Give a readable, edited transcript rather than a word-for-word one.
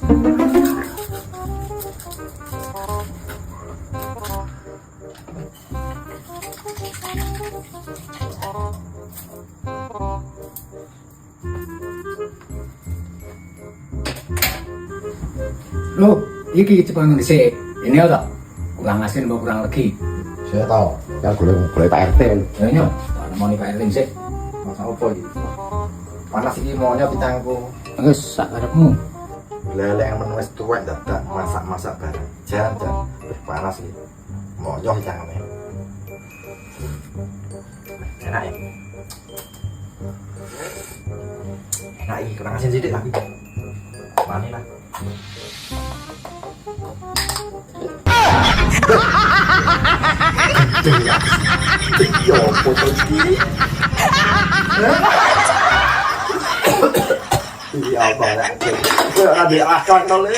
Loh, iki cepet dhisik. Ini ora kurang asin apa kurang legi? Saya tahu, yang golek Pak RT. Ya nyo, tak nemoni Pak RT sik. Masak apa iki? Panas iki maunya pitangku. Wis sak karepmu. Lele yang menu wis tuwek dadak masak-masak bareng. Jan panas iki. Maunya pitangane. Enak ya? Enak iki, kurang asin sithik tapi. Mani lah. Yo, foto iki. Iya, apa lah. Kok ada akal kali.